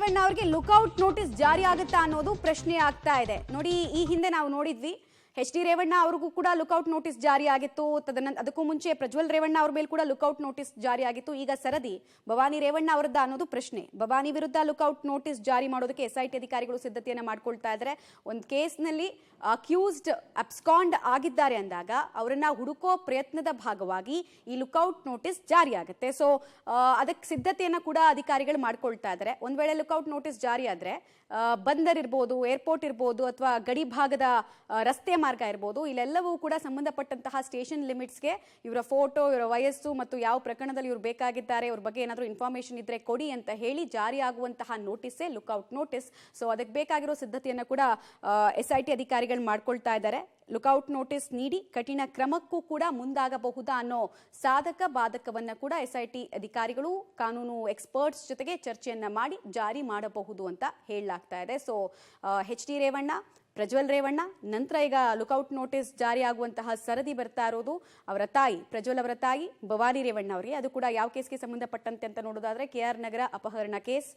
ರೇವಣ್ಣ ಅವರಿಗೆ lookout notice ಜಾರಿ ಆಗುತ್ತಾ ಅನ್ನೋದು ಪ್ರಶ್ನೆ ಆಗ್ತಾ ಇದೆ. ನೋಡಿ, ಈ ಹಿಂದೆ ನಾವು ನೋಡಿದ್ವಿ ಎಚ್.ಡಿ. ರೇವಣ್ಣ ಅವ್ರಿಗೂ ಕೂಡ ಲುಕ್ಔಟ್ ನೋಟಿಸ್ ಜಾರಿ ಆಗಿತ್ತು. ಅದಕ್ಕೂ ಮುಂಚೆ ಪ್ರಜ್ವಲ್ ರೇವಣ್ಣ ಅವ್ರ ಮೇಲೆ ಕೂಡ ಲುಕ್ಔಟ್ ನೋಟಿಸ್ ಜಾರಿ ಆಗಿತ್ತು. ಈಗ ಸರದಿ ಭವಾನಿ ರೇವಣ್ಣ ಅವರದ್ದ ಅನ್ನೋದು ಪ್ರಶ್ನೆ. ಭವಾನಿ ವಿರುದ್ಧ ಲುಕ್ಔಟ್ ನೋಟಿಸ್ ಜಾರಿ ಮಾಡೋದಕ್ಕೆ SIT ಅಧಿಕಾರಿಗಳು ಸಿದ್ಧತೆಯನ್ನ ಮಾಡ್ಕೊಳ್ತಾ ಇದ್ದಾರೆ. ಒಂದು ಕೇಸ್ನಲ್ಲಿ ಅಕ್ಯೂಸ್ಡ್ ಅಬ್ಸ್ಕಾಂಡ್ ಆಗಿದ್ದಾರೆ ಅಂದಾಗ ಅವರನ್ನ ಹುಡುಕೋ ಪ್ರಯತ್ನದ ಭಾಗವಾಗಿ ಈ ಲುಕ್ಔಟ್ ನೋಟಿಸ್ ಜಾರಿ ಆಗುತ್ತೆ. ಸೊ ಅದಕ್ಕೆ ಸಿದ್ಧತೆಯನ್ನ ಕೂಡ ಅಧಿಕಾರಿಗಳು ಮಾಡ್ಕೊಳ್ತಾ ಇದ್ದಾರೆ. ಒಂದ್ ವೇಳೆ ಲುಕ್ಔಟ್ ನೋಟಿಸ್ ಜಾರಿ ಆದ್ರೆ ಬಂದರ್ ಇರ್ಬೋದು, ಏರ್ಪೋರ್ಟ್ ಇರ್ಬೋದು, ಅಥವಾ ಗಡಿ ಭಾಗದ ರಸ್ತೆ ಮಾರ್ಗ ಇರ್ಬೋದು, ಇಲ್ಲೆಲ್ಲವೂ ಕೂಡ ಸಂಬಂಧಪಟ್ಟಂತಹ ಸ್ಟೇಷನ್ ಲಿಮಿಟ್ಸ್ಗೆ ಇವರ ಫೋಟೋ, ಇವರ ವಯಸ್ಸು ಮತ್ತು ಯಾವ ಪ್ರಕರಣದಲ್ಲಿ ಇವರು ಬೇಕಾಗಿದ್ದಾರೆ, ಇವ್ರ ಬಗ್ಗೆ ಏನಾದರೂ ಇನ್ಫಾರ್ಮೇಶನ್ ಇದ್ರೆ ಕೊಡಿ ಅಂತ ಹೇಳಿ ಜಾರಿ ಆಗುವಂತಹ ನೋಟಿಸೇ ಲುಕ್ಔಟ್ ನೋಟಿಸ್. ಸೊ ಅದಕ್ಕೆ ಬೇಕಾಗಿರೋ ಸಿದ್ಧತೆಯನ್ನ ಕೂಡ SIT ಅಧಿಕಾರಿಗಳು ಮಾಡ್ಕೊಳ್ತಾ ಇದ್ದಾರೆ. ಲುಕ್ಔಟ್ ನೋಟಿಸ್ ನೀಡಿ ಕಠಿಣ ಕ್ರಮಕ್ಕೂ ಕೂಡ ಮುಂದಾಗಬಹುದಾ ಅನ್ನೋ ಸಾಧಕ ಬಾಧಕವನ್ನ ಕೂಡ SIT ಅಧಿಕಾರಿಗಳು ಕಾನೂನು ಎಕ್ಸ್ಪರ್ಟ್ಸ್ ಜೊತೆಗೆ ಚರ್ಚೆಯನ್ನ ಮಾಡಿ ಜಾರಿ ಮಾಡಬಹುದು ಅಂತ ಹೇಳಲಾಗ್ತಾ ಇದೆ. So H D. ರೇವಣ್ಣ, ಪ್ರಜ್ವಲ್ ರೇವಣ್ಣ ನಂತರ ಈಗ ಲುಕ್ಔಟ್ ನೋಟಿಸ್ ಜಾರಿ ಆಗುವಂತಹ ಸರದಿ ಬರ್ತಾ ಇರೋದು ಅವರ ತಾಯಿ, ಪ್ರಜ್ವಲ್ ಅವರ ತಾಯಿ ಭವಾನಿ ರೇವಣ್ಣ ಅವರಿಗೆ. ಅದು ಕೂಡ ಯಾವ ಕೇಸ್ಗೆ ಸಂಬಂಧಪಟ್ಟಂತೆ ಅಂತ ನೋಡೋದಾದ್ರೆ KR ನಗರ ಅಪಹರಣ ಕೇಸ್.